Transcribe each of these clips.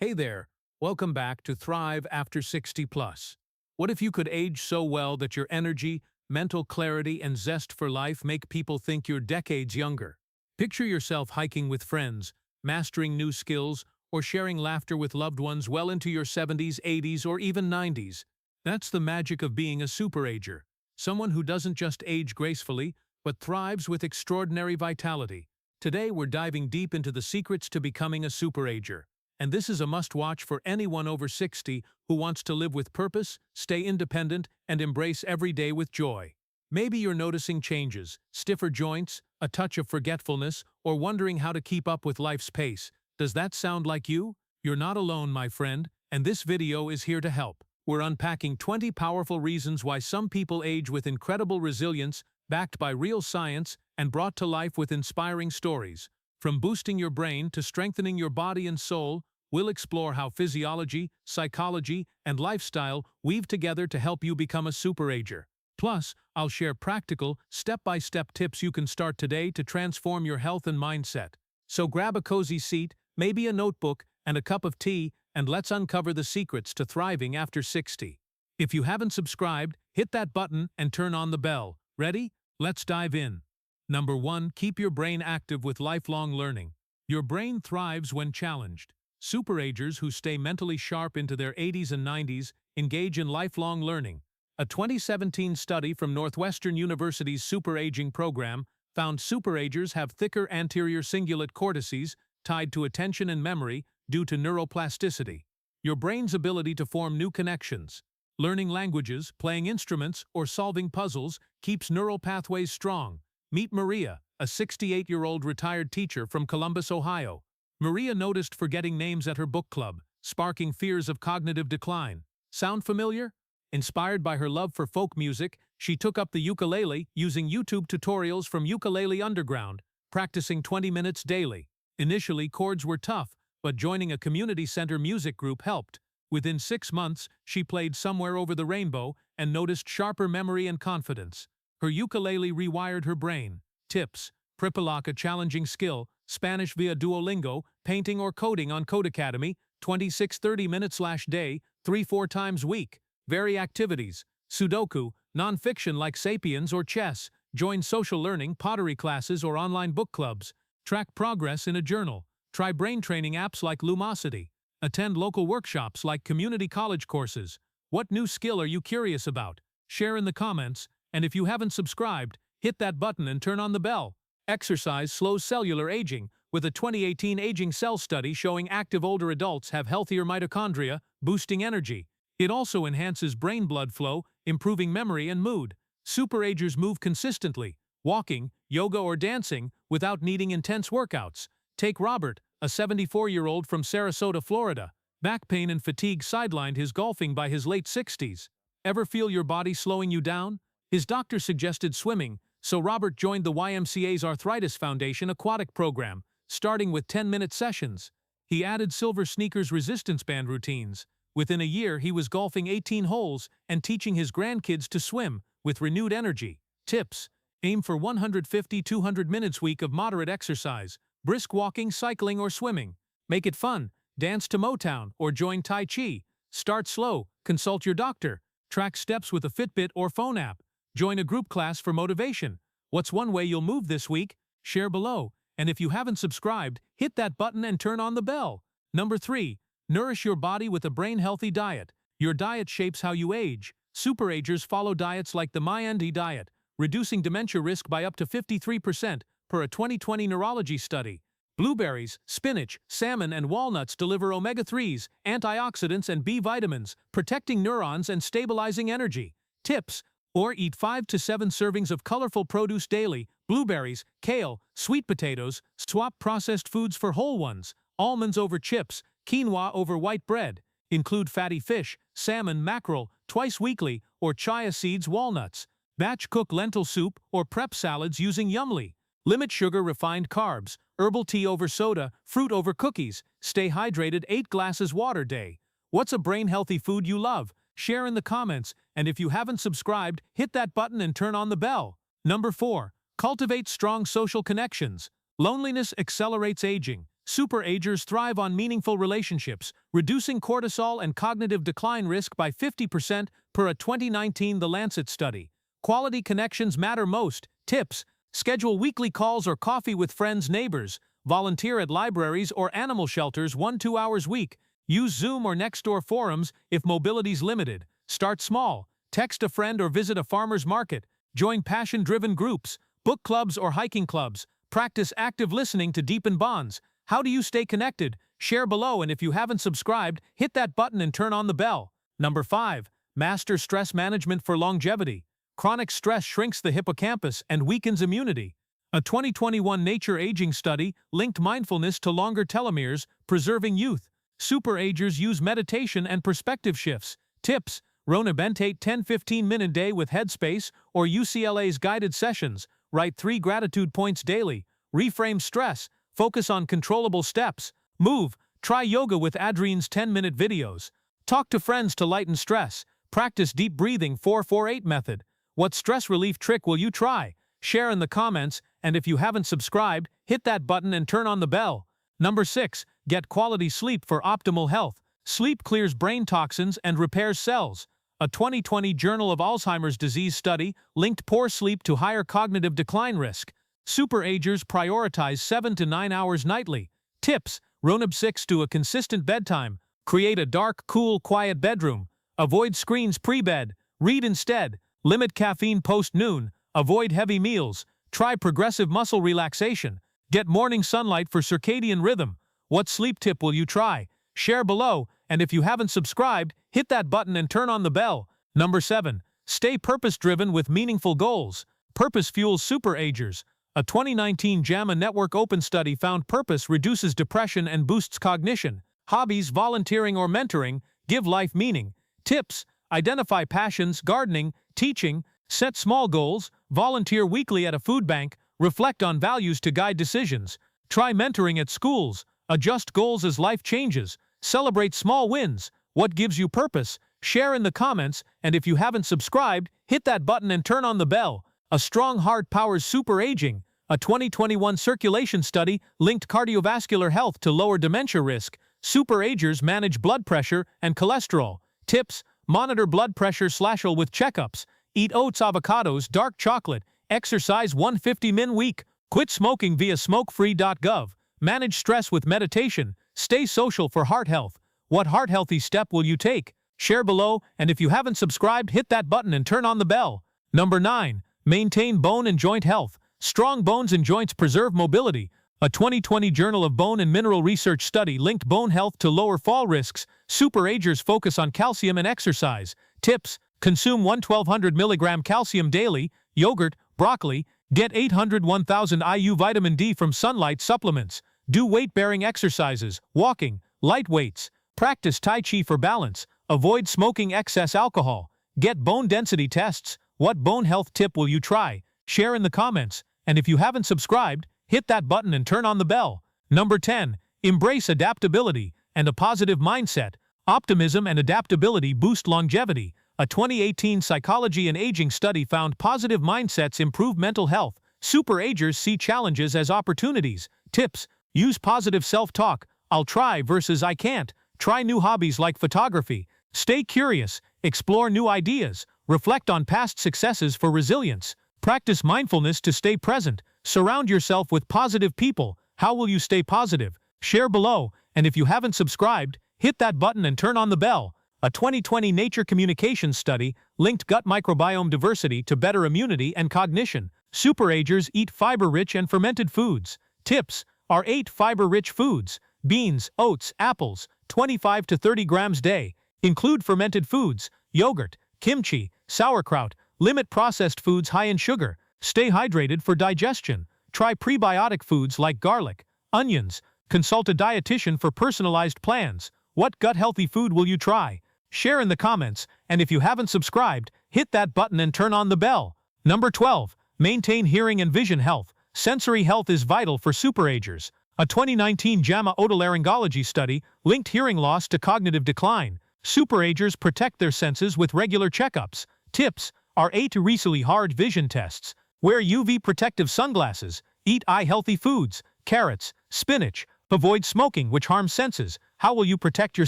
Hey there, welcome back to Thrive After 60 Plus. What if you could age so well that your energy, mental clarity, and zest for life make people think you're decades younger? Picture yourself hiking with friends, mastering new skills, or sharing laughter with loved ones well into your 70s, 80s, or even 90s. That's the magic of being a superager, someone who doesn't just age gracefully, but thrives with extraordinary vitality. Today we're diving deep into the secrets to becoming a superager. And this is a must-watch for anyone over 60 who wants to live with purpose, stay independent, and embrace every day with joy. Maybe you're noticing changes, stiffer joints, a touch of forgetfulness, or wondering how to keep up with life's pace. Does that sound like you? You're not alone, my friend, and this video is here to help. We're unpacking 20 powerful reasons why some people age with incredible resilience, backed by real science, and brought to life with inspiring stories. From boosting your brain to strengthening your body and soul, we'll explore how physiology, psychology, and lifestyle weave together to help you become a superager. Plus, I'll share practical, step-by-step tips you can start today to transform your health and mindset. So grab a cozy seat, maybe a notebook, and a cup of tea, and let's uncover the secrets to thriving after 60. If you haven't subscribed, hit that button and turn on the bell. Ready? Let's dive in. Number 1. Keep your brain active with lifelong learning. Your brain thrives when challenged. Superagers who stay mentally sharp into their 80s and 90s engage in lifelong learning. A 2017 study from Northwestern University's superaging program found superagers have thicker anterior cingulate cortices tied to attention and memory due to neuroplasticity, your brain's ability to form new connections. Learning languages, playing instruments, or solving puzzles keeps neural pathways strong. Meet Maria, a 68-year-old retired teacher from Columbus, Ohio. Maria noticed forgetting names at her book club, sparking fears of cognitive decline. Sound familiar? Inspired by her love for folk music, she took up the ukulele using YouTube tutorials from Ukulele Underground, practicing 20 minutes daily. Initially, chords were tough, but joining a community center music group helped. Within 6 months, she played Somewhere Over the Rainbow and noticed sharper memory and confidence. Her ukulele rewired her brain. Tips: Pripalak, a challenging skill, Spanish via Duolingo, painting or coding on Codecademy, 26-30 minutes/day, 3-4 times week. Vary activities: Sudoku, non-fiction like Sapiens or chess, join social learning, pottery classes, or online book clubs. Track progress in a journal. Try brain training apps like Lumosity. Attend local workshops like community college courses. What new skill are you curious about? Share in the comments, and if you haven't subscribed, hit that button and turn on the bell. Exercise slows cellular aging, with a 2018 aging cell study showing active older adults have healthier mitochondria, boosting energy. It also enhances brain blood flow, improving memory and mood. Superagers move consistently, walking, yoga, or dancing, without needing intense workouts. Take Robert, a 74-year-old from Sarasota, Florida. Back pain and fatigue sidelined his golfing by his late 60s. Ever feel your body slowing you down? His doctor suggested swimming, so Robert joined the YMCA's Arthritis Foundation aquatic program, starting with 10-minute sessions. He added silver sneakers resistance band routines. Within a year, he was golfing 18 holes and teaching his grandkids to swim with renewed energy. Tips: Aim for 150-200 minutes week of moderate exercise, brisk walking, cycling, or swimming. Make it fun. Dance to Motown or join Tai Chi. Start slow. Consult your doctor. Track steps with a Fitbit or phone app. Join a group class for motivation. What's one way you'll move this week? Share below. And if you haven't subscribed, hit that button and turn on the bell. Number 3. Nourish your body with a brain-healthy diet. Your diet shapes how you age. Superagers follow diets like the MyND diet, reducing dementia risk by up to 53% per a 2020 Neurology study. Blueberries, spinach, salmon, and walnuts deliver omega-3s, antioxidants, and B vitamins, protecting neurons and stabilizing energy. Tips: Or eat 5 to 7 servings of colorful produce daily, blueberries, kale, sweet potatoes, swap processed foods for whole ones, almonds over chips, quinoa over white bread. Include fatty fish, salmon, mackerel, twice weekly, or chia seeds, walnuts. Batch cook lentil soup or prep salads using Yumly. Limit sugar, refined carbs, herbal tea over soda, fruit over cookies. Stay hydrated, 8 glasses water day. What's a brain-healthy food you love? Share in the comments, and if you haven't subscribed, hit that button and turn on the bell. Number 4. Cultivate strong social connections. Loneliness accelerates aging. Superagers thrive on meaningful relationships, reducing cortisol and cognitive decline risk by 50% per a 2019 The Lancet study. Quality connections matter most. Tips: schedule weekly calls or coffee with friends, neighbors. Volunteer at libraries or animal shelters 1-2 hours week. Use Zoom or Nextdoor forums if mobility's limited. Start small. Text a friend or visit a farmer's market. Join passion-driven groups, book clubs or hiking clubs. Practice active listening to deepen bonds. How do you stay connected? Share below, and if you haven't subscribed, hit that button and turn on the bell. Number 5. Master stress management for longevity. Chronic stress shrinks the hippocampus and weakens immunity. A 2021 Nature Aging study linked mindfulness to longer telomeres, preserving youth. Superagers use meditation and perspective shifts. Tips: Rehabilitate 10-15-minute day with Headspace or UCLA's guided sessions. Write 3 gratitude points daily. Reframe stress. Focus on controllable steps. Move. Try yoga with Adrienne's 10-minute videos. Talk to friends to lighten stress. Practice deep breathing 4-4-8 method. What stress relief trick will you try? Share in the comments, and if you haven't subscribed, hit that button and turn on the bell. Number 6. Get quality sleep for optimal health. Sleep clears brain toxins and repairs cells. A 2020 Journal of Alzheimer's Disease study linked poor sleep to higher cognitive decline risk. Superagers prioritize 7 to 9 hours nightly. Tips: Ronab 6 to a consistent bedtime. Create a dark, cool, quiet bedroom. Avoid screens pre-bed. Read instead. Limit caffeine post-noon. Avoid heavy meals. Try progressive muscle relaxation. Get morning sunlight for circadian rhythm. What sleep tip will you try? Share below, and if you haven't subscribed, hit that button and turn on the bell. Number 7. Stay purpose-driven with meaningful goals. Purpose fuels superagers. A 2019 JAMA Network Open study found purpose reduces depression and boosts cognition. Hobbies, volunteering, or mentoring give life meaning. Tips: identify passions, gardening, teaching, set small goals, volunteer weekly at a food bank, reflect on values to guide decisions. Try mentoring at schools, adjust goals as life changes, celebrate small wins. What gives you purpose? Share in the comments, and if you haven't subscribed, hit that button and turn on the bell. A strong heart powers superaging. A 2021 circulation study linked cardiovascular health to lower dementia risk. Superagers manage blood pressure and cholesterol. Tips: monitor blood pressure / with checkups. Eat oats, avocados, dark chocolate. Exercise 150 min week. Quit smoking via smokefree.gov. Manage stress with meditation. Stay social for heart health. What heart-healthy step will you take? Share below, and if you haven't subscribed, hit that button and turn on the bell. Number 9. Maintain bone and joint health. Strong bones and joints preserve mobility. A 2020 Journal of Bone and Mineral Research study linked bone health to lower fall risks. Superagers focus on calcium and exercise. Tips: consume 1,200 mg calcium daily. Yogurt, broccoli. Get 800-1000 IU vitamin D from sunlight supplements. Do weight-bearing exercises, walking, light weights. Practice Tai Chi for balance. Avoid smoking excess alcohol. Get bone density tests. What bone health tip will you try? Share in the comments, and if you haven't subscribed, hit that button and turn on the bell. Number 10. Embrace adaptability and a positive mindset. Optimism and adaptability boost longevity. A 2018 Psychology and Aging study found positive mindsets improve mental health. Superagers see challenges as opportunities. Tips: use positive self-talk. I'll try versus I can't. Try new hobbies like photography. Stay curious. Explore new ideas. Reflect on past successes for resilience. Practice mindfulness to stay present. Surround yourself with positive people. How will you stay positive? Share below, and if you haven't subscribed, hit that button and turn on the bell. A 2020 Nature Communications study linked gut microbiome diversity to better immunity and cognition. Superagers eat fiber-rich and fermented foods. Tips are 8 fiber-rich foods: beans, oats, apples, 25 to 30 grams day. Include fermented foods, yogurt, kimchi, sauerkraut. Limit processed foods high in sugar. Stay hydrated for digestion. Try prebiotic foods like garlic, onions. Consult a dietitian for personalized plans. What gut-healthy food will you try? Share in the comments, and if you haven't subscribed, hit that button and turn on the bell. Number 12. Maintain hearing and vision health. Sensory health is vital for superagers. A 2019 JAMA otolaryngology study linked hearing loss to cognitive decline. Superagers protect their senses with regular checkups. Tips are 8 recently hard vision tests. Wear UV protective sunglasses. Eat eye-healthy foods, carrots, spinach. Avoid smoking, which harms senses. How will you protect your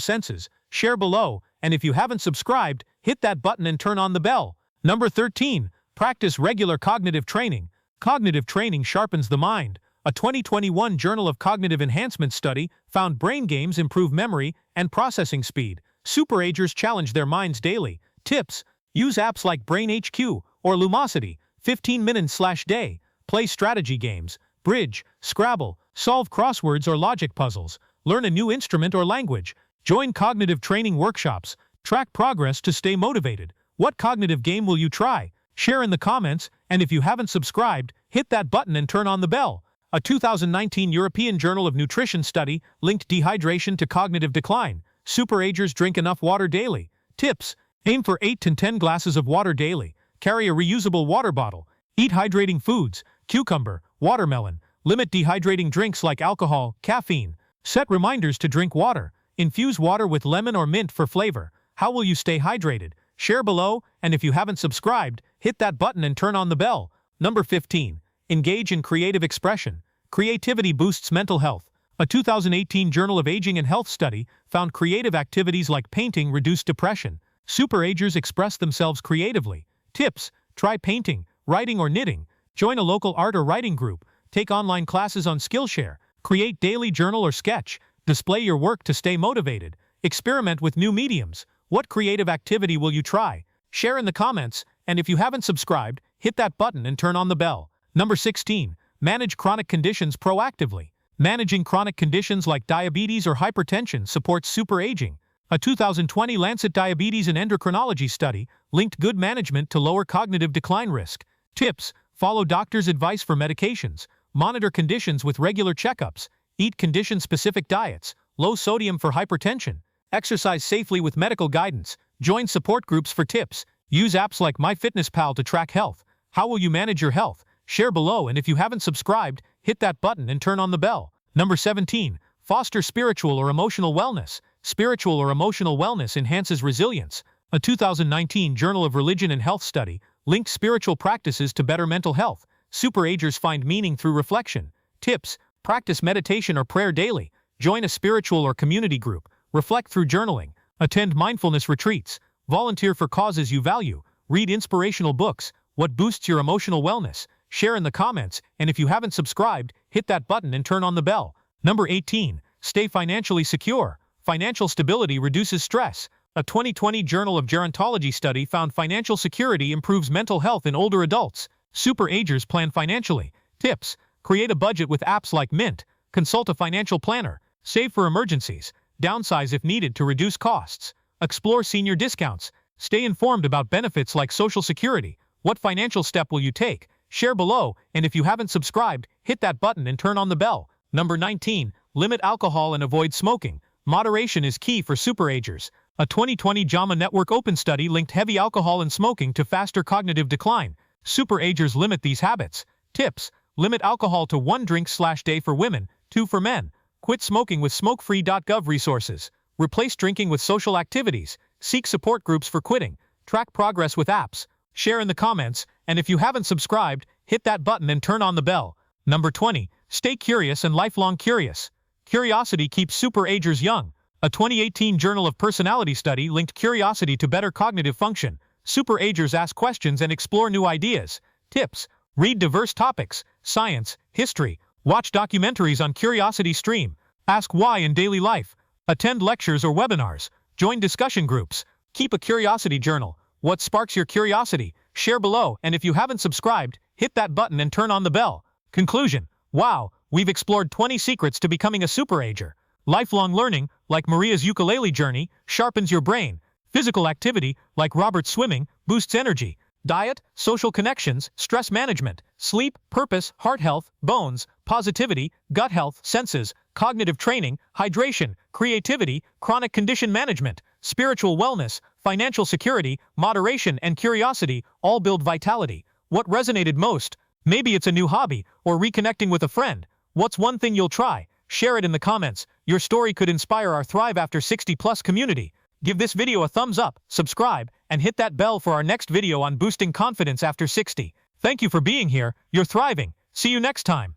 senses? Share below, and if you haven't subscribed, hit that button and turn on the bell. Number 13. Practice regular cognitive training. Cognitive training sharpens the mind. A 2021 Journal of Cognitive Enhancement study found brain games improve memory and processing speed. Superagers challenge their minds daily. Tips: use apps like Brain HQ or Lumosity, 15 minutes/day. Play strategy games, bridge, Scrabble, solve crosswords or logic puzzles. Learn a new instrument or language. Join cognitive training workshops. Track progress to stay motivated. What cognitive game will you try? Share in the comments, and if you haven't subscribed, hit that button and turn on the bell. A 2019 European Journal of Nutrition study linked dehydration to cognitive decline. Superagers drink enough water daily. Tips: aim for 8 to 10 glasses of water daily. Carry a reusable water bottle. Eat hydrating foods, cucumber, watermelon. Limit dehydrating drinks like alcohol, caffeine. Set reminders to drink water. Infuse water with lemon or mint for flavor. How will you stay hydrated? Share below, and if you haven't subscribed, hit that button and turn on the bell. Number 15. Engage in creative expression. Creativity boosts mental health. A 2018 Journal of Aging and Health study found creative activities like painting reduce depression. Superagers express themselves creatively. Tips: try painting, writing or knitting. Join a local art or writing group. Take online classes on Skillshare. Create daily journal or sketch. Display your work to stay motivated. Experiment with new mediums. What creative activity will you try? Share in the comments, and if you haven't subscribed, hit that button and turn on the bell. Number 16. Manage chronic conditions proactively. Managing chronic conditions like diabetes or hypertension supports superaging. A 2020 Lancet Diabetes and Endocrinology study linked good management to lower cognitive decline risk. Tips: follow doctor's advice for medications. Monitor conditions with regular checkups. Eat condition-specific diets. Low sodium for hypertension. Exercise safely with medical guidance. Join support groups for tips. Use apps like MyFitnessPal to track health. How will you manage your health? Share below, and if you haven't subscribed, hit that button and turn on the bell. Number 17. Foster spiritual or emotional wellness. Spiritual or emotional wellness enhances resilience. A 2019 Journal of Religion and Health study linked spiritual practices to better mental health. Superagers find meaning through reflection. Tips: practice meditation or prayer daily. Join a spiritual or community group. Reflect through journaling. Attend mindfulness retreats. Volunteer for causes you value. Read inspirational books. What boosts your emotional wellness? Share in the comments, and if you haven't subscribed, hit that button and turn on the bell. Number 18. Stay financially secure. Financial stability reduces stress. A 2020 Journal of Gerontology study found financial security improves mental health in older adults. Superagers plan financially. Tips: create a budget with apps like Mint. Consult a financial planner. Save for emergencies. Downsize if needed to reduce costs. Explore senior discounts. Stay informed about benefits like Social Security. What financial step will you take? Share below, and if you haven't subscribed, hit that button and turn on the bell. Number 19. Limit alcohol and avoid smoking. Moderation is key for superagers. A 2020 JAMA Network Open study linked heavy alcohol and smoking to faster cognitive decline. Superagers limit these habits. Tips: limit alcohol to 1 drink/day for women, 2 for men. Quit smoking with smokefree.gov resources. Replace drinking with social activities. Seek support groups for quitting. Track progress with apps. Share in the comments, and if you haven't subscribed, hit that button and turn on the bell. Number 20. Stay curious and lifelong curious. Curiosity keeps superagers young. A 2018 Journal of Personality study linked curiosity to better cognitive function. Superagers ask questions and explore new ideas. Tips: read diverse topics, science, history. Watch documentaries on Curiosity Stream. Ask why in daily life. Attend lectures or webinars. Join discussion groups. Keep a curiosity journal. What sparks your curiosity? Share below, and if you haven't subscribed, hit that button and turn on the bell. Conclusion: wow, we've explored 20 secrets to becoming a superager. Lifelong learning, like Maria's ukulele journey, sharpens your brain. Physical activity, like Robert's swimming, boosts energy. Diet, social connections, stress management, sleep, purpose, heart health, bones, positivity, gut health, senses, cognitive training, hydration, creativity, chronic condition management, spiritual wellness, financial security, moderation, and curiosity all build vitality. What resonated most? Maybe it's a new hobby or reconnecting with a friend. What's one thing you'll try? Share it in the comments. Your story could inspire our Thrive After 60+ community. Give this video a thumbs up, subscribe, and hit that bell for our next video on boosting confidence after 60. Thank you for being here. You're thriving. See you next time.